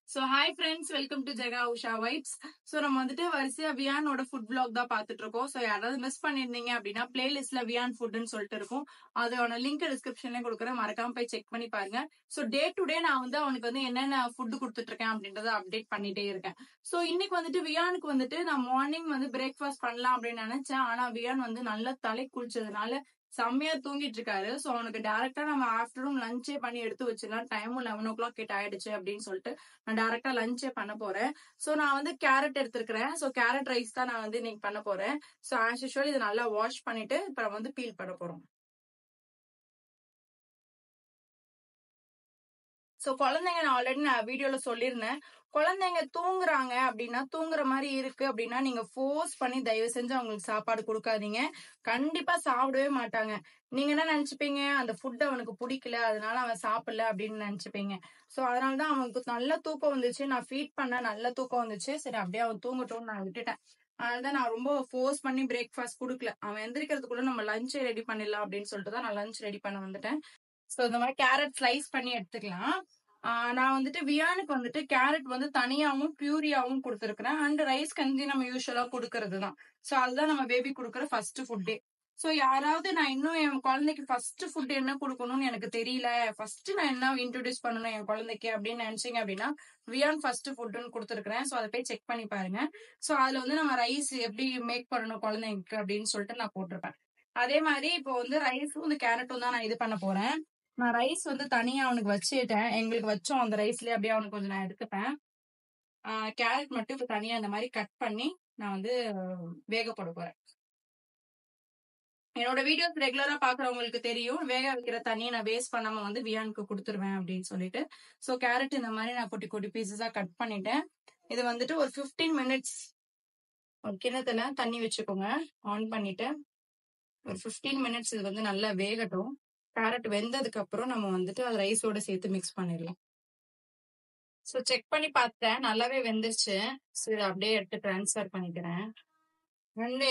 So hi friends, welcome to Jaga Usha Vibes. So நம்ம வந்துட்டு வரிசையா வியானோட ஃபுட் vlog தான் பாத்துட்டு இருக்கோம். So யாராவது மிஸ் பண்ணிருந்தீங்க அப்படின்னா பிளேலிஸ்ட்ல வியான் ஃபுட்னு சொல்லிட்டு இருக்கும். அதோட லிங்க் டிஸ்கிரிப்ஷன்ல கொடுக்குறேன், மறக்காம போய் செக் பண்ணி பாருங்க. So டே டு டே நான் வந்து அவனுக்கு வந்து என்னென்ன ஃபுட் கொடுத்துட்டு இருக்கேன் அப்படின்றத அப்டேட் பண்ணிட்டே இருக்கேன். So இன்னைக்கு வந்துட்டு வியானுக்கு வந்துட்டு நான் மார்னிங் வந்து பிரேக்ஃபாஸ்ட் பண்ணலாம் அப்படின்னு நினைச்சேன். ஆனா வியான் வந்து நல்லா தலை குளிச்சதுனால செம்மையா தூங்கிட்டு இருக்காரு. சோ அவனுக்கு டைரக்டா நம்ம ஆஃப்டர்நூன் லஞ்சே பண்ணி எடுத்து வச்சிடலாம். டைமும் 11 o'clock கிட்ட ஆயிடுச்சு அப்படின்னு சொல்லிட்டு நான் டைரக்டா லஞ்சே பண்ண போறேன். சோ நான் வந்து கேரட் எடுத்திருக்கிறேன். சோ கேரட் ரைஸ் தான் நான் வந்து இன்னைக்கு பண்ண போறேன். சோ ஆஸ் யூஷுவல் இதை நல்லா வாஷ் பண்ணிட்டு இப்ப வந்து பீல் பண்ண போறோம். சோ குழந்தைங்க நான் ஆல்ரெடி வீடியோல சொல்லியிருந்தேன், குழந்தைங்க தூங்குறாங்க அப்படின்னா, தூங்குற மாதிரி இருக்கு அப்படின்னா நீங்க ஃபோர்ஸ் பண்ணி தயவு செஞ்சு அவங்களுக்கு சாப்பாடு கொடுக்காதீங்க. கண்டிப்பா சாப்பிடவே மாட்டாங்க. நீங்க என்ன நினைச்சுப்பீங்க, அந்த ஃபுட் அவனுக்கு பிடிக்கல அதனால அவன் சாப்பிடல அப்படின்னு நினைச்சுப்பீங்க. சோ அதனாலதான் அவனுக்கு நல்ல தூக்கம் வந்துச்சு. நான் ஃபீட் பண்ண நல்ல தூக்கம் வந்துச்சு. சரி அப்படியே அவன் தூங்கட்டும்னு நான் விட்டுட்டேன். அதனாலதான் நான் ரொம்ப ஃபோர்ஸ் பண்ணி பிரேக்ஃபாஸ்ட் கொடுக்கல. அவன் எந்திரிக்கிறதுக்குள்ள நம்ம லஞ்சை ரெடி பண்ணிடலாம் அப்படின்னு சொல்லிட்டு தான் நான் லஞ்ச் ரெடி பண்ண வந்துட்டேன். சோ இந்த மாதிரி கேரட் ஸ்லைஸ் பண்ணி எடுத்துக்கலாம். நான் வந்துட்டு வியானுக்கு வந்துட்டு கேரட் வந்து தனியாவும் பியூரியாவும் கொடுத்துருக்கிறேன். அண்ட் ரைஸ் கஞ்சி நம்ம யூஸ்வலா கொடுக்கறதுதான். சோ அதுதான் நம்ம பேபி கொடுக்குற ஃபர்ஸ்ட் ஃபுட்டே. சோ யாராவது நான் இன்னும் என் குழந்தைக்கு ஃபர்ஸ்ட் ஃபுட் என்ன கொடுக்கணும்னு எனக்கு தெரியல, ஃபர்ஸ்ட் நான் என்ன இன்ட்ரோடியூஸ் பண்ணணும் என் குழந்தைக்கு அப்படின்னு நினைச்சீங்க அப்படின்னா வியான் ஃபர்ஸ்ட் ஃபுட்னு கொடுத்துருக்கிறேன். சோ அதை போய் செக் பண்ணி பாருங்க. சோ அதுல வந்து நம்ம ரைஸ் எப்படி மேக் பண்ணணும் குழந்தைங்களுக்கு அப்படின்னு சொல்லிட்டு நான் போட்டிருப்பேன். அதே மாதிரி இப்போ வந்து ரைஸும் இந்த கேரட்டும் தான் நான் இது பண்ண போறேன். நான் ரைஸ் வந்து தனியா அவனுக்கு வச்சுட்டேன். எங்களுக்கு வச்சோம் அந்த ரைஸ்லயே அப்படியே அவனுக்கு கொஞ்சம் நான் எடுத்துப்பேன். கேரட் மட்டும் இப்ப தனியா இந்த மாதிரி கட் பண்ணி நான் வந்து வேக போட போறேன். என்னோட வீடியோஸ் ரெகுலரா பாக்குறவங்களுக்கு தெரியும், வேக வைக்கிற தண்ணியை நான் வேஸ்ட் பண்ணாம வந்து வியானுக்கு கொடுத்துருவேன் அப்படின்னு சொல்லிட்டு. சோ கேரட் இந்த மாதிரி நான் குட்டி குட்டி பீசஸா கட் பண்ணிட்டேன். இது வந்துட்டு ஒரு 15 மினிட்ஸ் ஒரு கிணத்துல தண்ணி வச்சுக்கோங்க, ஆன் பண்ணிட்டு ஒரு 15 மினிட்ஸ் இது வந்து நல்லா வேகட்டும். கேரட் வெந்ததுக்கு அப்புறம் நம்ம வந்துட்டு அது ரைஸோட சேர்த்து மிக்ஸ் பண்ணிடலாம். சோ செக் பண்ணி பார்த்தேன், நல்லாவே வெந்துருச்சு. சோ இதை அப்படியே எடுத்து டிரான்ஸ்ஃபர் பண்ணிக்கிறேன்.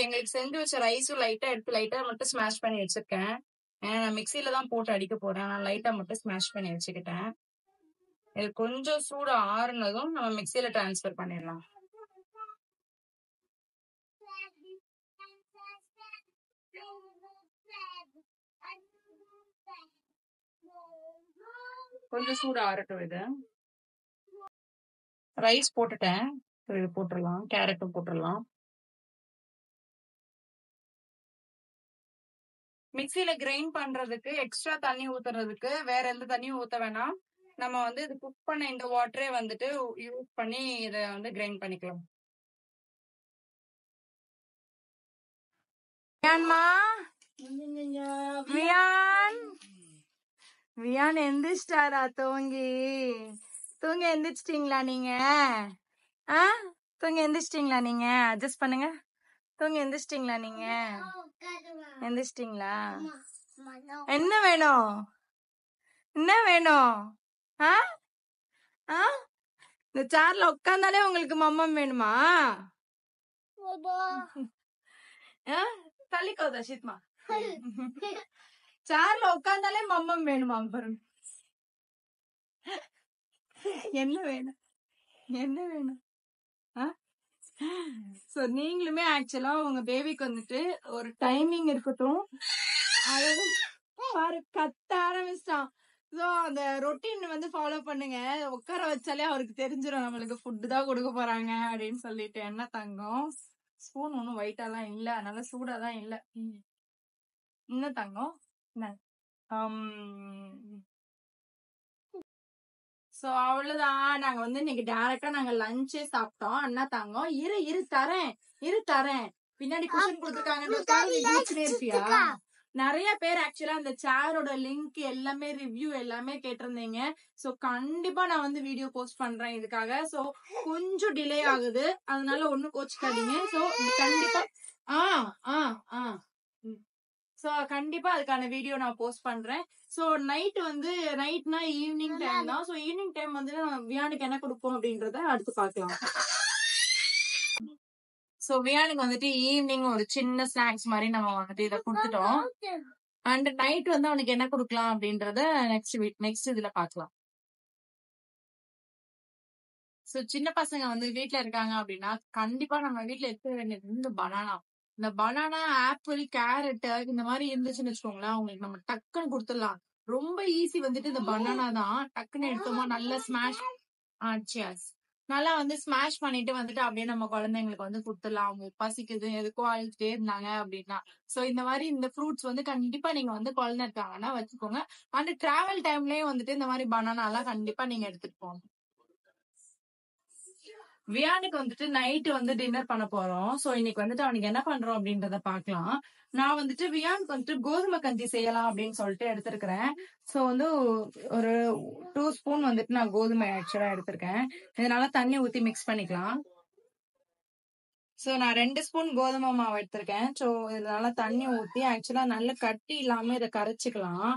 எங்களுக்கு செஞ்சு வச்ச ரைஸும் லைட்டா எடுத்து லைட்டா மட்டும் ஸ்மாஷ் பண்ணி வச்சிருக்கேன். ஏன்னா நான் மிக்சியில தான் போட்டு அடிக்க போறேன். நான் லைட்டா மட்டும் ஸ்மாஷ் பண்ணி வச்சுக்கிட்டேன். இது கொஞ்சம் சூடு ஆறுனதும் நம்ம மிக்சியில டிரான்ஸ்ஃபர் பண்ணிடலாம். கொஞ்சம் சூடு ஆறட்டும். இது ரைஸ் போட்டுட்டேன். இது போட்டுடலாம், கேரட்டும் போட்டுடலாம். மிக்சியில கிரைண்ட் பண்றதுக்கு எக்ஸ்ட்ரா தண்ணி ஊத்துறதுக்கு வேற எந்த தண்ணியும் ஊத்த வேணாம். நம்ம வந்து இது குக் பண்ண இந்த வாட்டரே வந்துட்டு யூஸ் பண்ணி இத வந்து கிரைண்ட் பண்ணிக்கலாம். வியான் எந்திரிச்சிட்டாரா? தூங்கி எந்திரிச்சிட்டீங்களா நீங்க? தூங்கி எந்திரிச்சிட்டீங்களா நீங்க? அட்ஜஸ்ட் பண்ணுங்க. தூங்கி எந்திரிச்சிட்டீங்களா நீங்க? எந்திரிச்சிட்டீங்களா? என்ன வேணும்? என்ன வேணும்? இந்த சேர்ல உட்கார்ந்தாலே உங்களுக்கு மம்மம் வேணுமா? தள்ளிக்கோதா சித்மா. சேர்ல உட்கார்ந்தாலே மம்மம் வேணுமா? பாருங்க, என்ன வேணும்? என்ன வேணும்? சோ நீங்களுமே ஆக்சுவலா உங்க பேபிக்கு வந்துட்டு ஒரு டைமிங் இருக்கட்டும். அதாவது பாரு கத்த ஆரம்பிச்சிட்டான். சோ அந்த ரொட்டீன் வந்து ஃபாலோ பண்ணுங்க. உட்கார வச்சாலே அவருக்கு தெரிஞ்சிடும் நம்மளுக்கு ஃபுட் தான் கொடுக்க போறாங்க அப்படின்னு சொல்லிட்டு. என்ன தங்கம், ஸ்பூன் ஒன்னும் ஒயிட்டாலாம் இல்ல, அதனால சூடாதான் இல்ல. என்ன தங்கம்? சோ அவ்வளவுதான். நாங்க வந்து இன்னைக்கு டைரக்டா நாங்க லஞ்சே சாப்பிட்டோம். அண்ணா தங்கம் இரு தரேன். பின்னாடி குஷன் கொடுத்துருக்காங்க இருப்பியா? நிறைய பேர் ஆக்சுவலா அந்த சேரோட லிங்க் எல்லாமே ரிவ்யூ எல்லாமே கேட்டிருந்தீங்க. சோ கண்டிப்பா நான் வந்து வீடியோ போஸ்ட் பண்றேன் இதுக்காக. சோ கொஞ்சம் டிலே ஆகுது, அதனால ஒண்ணும் கோச்சுக்காதீங்க. சோ கண்டிப்பா சோ கண்டிப்பா அதுக்கான வீடியோ நான் போஸ்ட் பண்றேன். சோ நைட்னா ஈவினிங் டைம் தான். சோ ஈவினிங் டைம் வந்து வியானுக்கு என்ன கொடுப்போம் அப்படின்றத அடுத்து பாக்கலாம். சோ வியானுக்கு வந்துட்டு ஈவினிங் ஒரு சின்ன ஸ்நாக்ஸ் மாதிரி நம்ம வந்துட்டு இதை கொடுத்துட்டோம். அண்ட் நைட் வந்து அவனுக்கு என்ன கொடுக்கலாம் அப்படின்றத நெக்ஸ்ட் இதுல பாக்கலாம். சோ சின்ன பசங்க வந்து வீட்ல இருக்காங்க அப்படின்னா கண்டிப்பா நம்ம வீட்ல இருக்க வேண்டியது இந்த பனானா. இந்த பனானா, ஆப்பிள், கேரட் இந்த மாதிரி இருந்துச்சுன்னு வச்சுக்கோங்களேன், அவங்களுக்கு நம்ம டக்குன்னு குடுத்துடலாம். ரொம்ப ஈஸி வந்துட்டு இந்த பனானா தான். டக்குன்னு எடுத்தோமா நல்லா ஸ்மாஷ் சியர்ஸ். நல்லா வந்து ஸ்மாஷ் பண்ணிட்டு வந்துட்டு அப்படியே நம்ம குழந்தைங்களுக்கு வந்து குடுத்துடலாம். அவங்களுக்கு பசிக்குது, எதுக்கோ அழுதுட்டே இருந்தாங்க அப்படின்னா. சோ இந்த மாதிரி இந்த ஃப்ரூட்ஸ் வந்து கண்டிப்பா நீங்க வந்து குழந்தை இருக்காங்கன்னா வச்சுக்கோங்க. அந்த டிராவல் டைம்லயும் வந்துட்டு இந்த மாதிரி பனானா எல்லாம் கண்டிப்பா நீங்க எடுத்துட்டு போங்க. வியானுக்கு வந்துட்டு நைட் வந்து டின்னர் பண்ண போறோம். சோ இன்னைக்கு வந்துட்டு அவனுக்கு என்ன பண்றோம் அப்படின்றத பாக்கலாம். நான் வந்துட்டு வியானுக்கு வந்துட்டு கோதுமை கஞ்சி செய்யலாம் அப்படின்னு சொல்லிட்டு எடுத்திருக்கிறேன். சோ வந்து ஒரு 2 ஸ்பூன் வந்துட்டு நான் கோதுமை ஆக்சுவலா எடுத்திருக்கேன். இதனால தண்ணி ஊத்தி மிக்ஸ் பண்ணிக்கலாம். சோ நான் 2 ஸ்பூன் கோதுமை மாவு எடுத்திருக்கேன். சோ இதனால தண்ணி ஊத்தி ஆக்சுவலா நல்ல கட்டி இல்லாம இதை கரைச்சிக்கலாம்.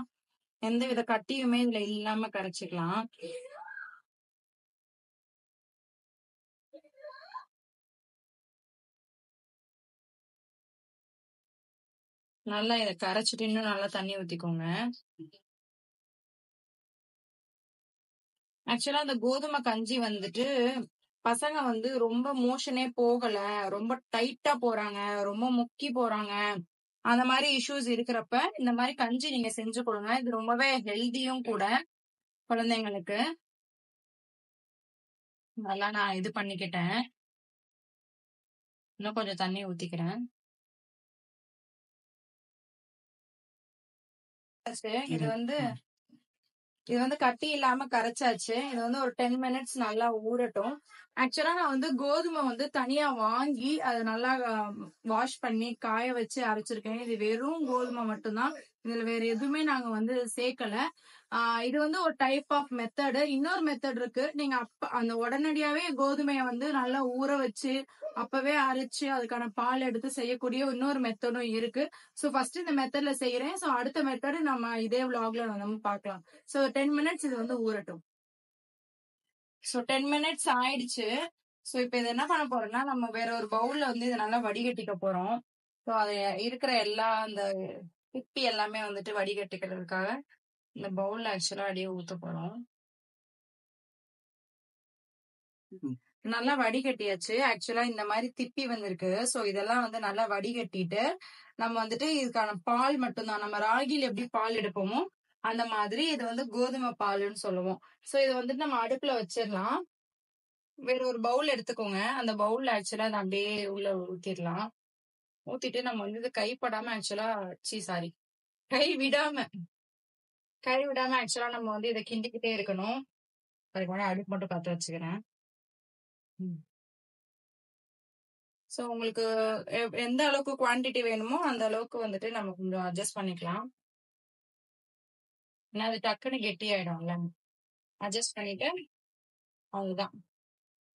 எந்த வித கட்டியுமே இதுல இல்லாம கரைச்சிக்கலாம். நல்லா இதை கரைச்சிட்டு இன்னும் நல்லா தண்ணி ஊத்திக்கோங்க. ஆக்சுவலா அந்த கோதுமை கஞ்சி வந்துட்டு பசங்க வந்து ரொம்ப மோஷனே போகல, ரொம்ப டைட்டா போறாங்க, ரொம்ப முக்கி போறாங்க, அந்த மாதிரி இஷ்யூஸ் இருக்கிறப்ப இந்த மாதிரி கஞ்சி நீங்க செஞ்சு கொடுங்க. இது ரொம்பவே ஹெல்தியும் கூட குழந்தைங்களுக்கு. நல்லா நான் இது பண்ணிக்கிட்டேன். இன்னும் கொஞ்சம் தண்ணி ஊத்திக்கிறேன். இது வந்து கட்டி இல்லாம கரைச்சாச்சு. இது வந்து ஒரு 10 மினிட்ஸ் நல்லா ஊறட்டும். ஆக்சுவலா நான் வந்து கோதுமை வந்து தனியா வாங்கி அதை நல்லா வாஷ் பண்ணி காய வச்சு அரைச்சிருக்கேன். இது வெறும் கோதுமை மட்டும்தான். இதுல வேற எதுவுமே நாங்க வந்து சேர்க்கல. இது வந்து ஒரு டைப் ஆஃப் மெத்தடு. இன்னொரு மெத்தட் இருக்கு. நீங்க அந்த உடனடியாவே கோதுமையை வந்து நல்லா ஊற வச்சு அப்பவே அரைச்சு அதுக்கான பால் எடுத்து செய்யக்கூடிய இன்னொரு மெத்தடும் இருக்கு. சோ ஃபர்ஸ்ட் இந்த மெத்தட்ல செய்யறேன். சோ அடுத்த மெத்தட் நம்ம இதே vlogல நம்ம பார்க்கலாம். சோ 10 மினிட்ஸ் இது வந்து ஊறட்டும். சோ 10 மினிட்ஸ் ஆயிடுச்சு. சோ இப்ப இது என்ன பண்ண போறோம்னா நம்ம வேற ஒரு பவுல்ல வந்து இதை நல்லா வடிகட்டிக்க போறோம். சோ அது இருக்கிற எல்லா அந்த திப்பி எல்லாமே வந்துட்டு வடிகட்டிக்கிறதுக்காக இந்த பவுல்ல ஆக்சுவலா அப்படியே ஊத்த போறோம். நல்லா வடிகட்டியாச்சு. ஆக்சுவலா இந்த மாதிரி திப்பி வந்திருக்கு. சோ இதெல்லாம் வந்து நல்லா வடிகட்டிட்டு நம்ம வந்துட்டு இதுக்கான பால் மட்டும்தான். நம்ம ராகில எப்படி பால் எடுப்போமோ அந்த மாதிரி இது வந்து கோதுமை பாலுன்னு சொல்லுவோம். சோ இதை வந்துட்டு நம்ம அடுப்புல வச்சிடலாம். வேற ஒரு பவுல் எடுத்துக்கோங்க. அந்த பவுல்ல ஆக்சுவலா அதை அப்படியே உள்ள ஊத்திடலாம். ஊத்திட்டு நம்ம வந்து இது கைப்படாம ஆக்சுவலா சாரி கை விடாம ஆக்சுவலா நம்ம வந்து இதை கிண்டிக்கிட்டே இருக்கணும். அதுக்கு முன்னாடி அடுப்பு மட்டும் பத்த வச்சுக்கிறேன். சோ உங்களுக்கு எந்த அளவுக்கு குவான்டிட்டி வேணுமோ அந்த அளவுக்கு வந்துட்டு நம்ம கொஞ்சம் அட்ஜஸ்ட் பண்ணிக்கலாம். ஏன்னா அது டக்குன்னு கெட்டி ஆயிடும்ல. அட்ஜஸ்ட் பண்ணிட்டு அதுதான்.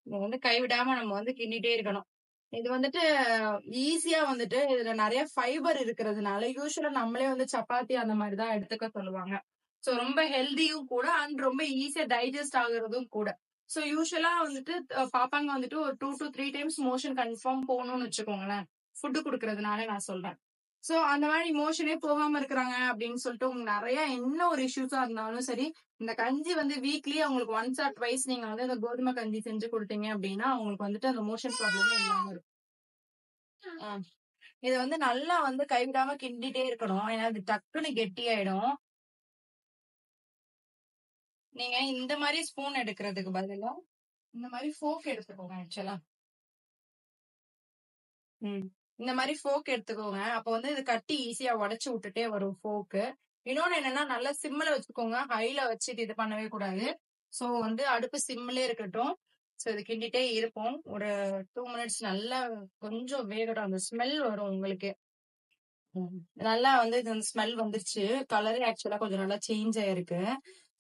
இது வந்து கைவிடாம நம்ம வந்து கிண்டிட்டே இருக்கணும். இது வந்துட்டு ஈஸியா வந்துட்டு இதுல நிறைய ஃபைபர் இருக்கிறதுனால யூஸ்வலா நம்மளே வந்து சப்பாத்தி அந்த மாதிரிதான் எடுத்துக்க சொல்லுவாங்க. சோ ரொம்ப ஹெல்தியும் கூட அண்ட் ரொம்ப ஈஸியா டைஜஸ்ட் ஆகுறதும் கூட. சோ யூஸ்வலா வந்துட்டு பாப்பாங்க வந்துட்டு ஒரு 2 to 3 டைம்ஸ் மோஷன் கன்ஃபார்ம் போகணும்னு வச்சுக்கோங்களேன். ஃபுட்டு குடுக்கறதுனால நான் சொல்றேன். சோ அந்த மாதிரி மோஷனே போகாம இருக்கிறாங்க அப்படின்னு சொல்லிட்டு உங்களுக்கு நிறைய என்ன ஒரு இஷ்யூஸா இருந்தாலும் சரி, இந்த கஞ்சி வந்து வீக்லி அவங்களுக்கு ஒன்ஸ் ஆர் ட்வைஸ் நீங்க வந்து இந்த கோதுமை கஞ்சி செஞ்சு கொடுத்தீங்க அப்படின்னா அவங்களுக்கு வந்துட்டு அந்த மோஷன் ப்ராப்ளமே இல்லாம இருக்கும். இதை வந்து நல்லா வந்து கைவிடாம கிண்டிட்டே இருக்கணும். ஏன்னா அது டக்குன்னு கெட்டி ஆயிடும். நீங்க இந்த மாதிரி ஸ்பூன் எடுக்கிறதுக்கு பதிலா இந்த மாதிரி ஃபோக் எடுத்துக்கோங்க. ஆக்சுவலா இந்த மாதிரி ஃபோக் எடுத்துக்கோங்க. அப்ப வந்து இது கட்டி ஈஸியா உடைச்சு விட்டுட்டே வரும் ஃபோக்கு. இன்னொன்னு என்னன்னா நல்லா சிம்ல வச்சுக்கோங்க. ஹைல வச்சுட்டு இது பண்ணவே கூடாது. சோ வந்து அடுப்பு சிம்லயே இருக்கட்டும். சோ இது கிண்டிட்டே இருப்போம். ஒரு 2 மினிட்ஸ் நல்லா கொஞ்சம் வேகட்டும். அந்த ஸ்மெல் வரும் உங்களுக்கு. நல்லா வந்து இது ஸ்மெல் வந்துருச்சு. கலரே ஆக்சுவலா கொஞ்சம் நல்லா சேஞ்ச் ஆயிருக்கு.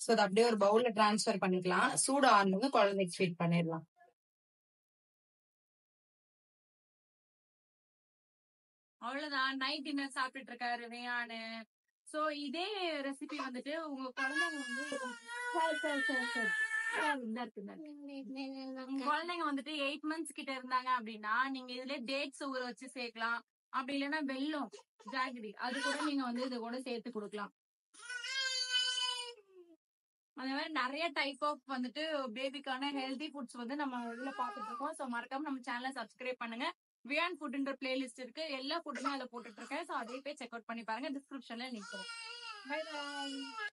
சோ அது அப்படியே ஒரு பவுல்ல டிரான்ஸ்ஃபர் பண்ணிக்கலாம். சூடு ஆறுனது குழந்தைக்கு ஃபீட் பண்ணிடலாம். அவ்வளவுதான். நைட் டின்னர் சாப்பிட்டுட்டு இருக்காரு வியானு. சோ இதே ரெசிபி வந்துட்டு உங்க குழந்தைங்க வந்து குழந்தைங்க வந்துட்டு 8 மந்த்ஸ் கிட்ட இருந்தாங்க அப்படின்னா நீங்க இதுல டேட்ஸ் ஊற வச்சு சேர்க்கலாம். அப்படி இல்லைன்னா வெல்லம் ஜாகரி அது கூட நீங்க வந்து இது கூட சேர்த்து கொடுக்கலாம். அதே மாதிரி நிறைய டைப் ஆஃப் வந்துட்டு பேபிக்கான ஹெல்தி ஃபுட்ஸ் வந்து நம்ம இதுல பாத்துட்டு இருக்கோம். சோ மறக்காம நம்ம சேனலை சப்ஸ்கிரைப் பண்ணுங்க. வியான் ஃபுட்ன்ற பிளேலிஸ்ட் இருக்கு, எல்லா ஃபுட்டுமே அதுல போட்டுட்டு இருக்கேன். சோ அதே போய் செக் அவுட் பண்ணி பாருங்க. டிஸ்கிரிப்ஷன்ல லிங்க் இருக்கு. Bye by.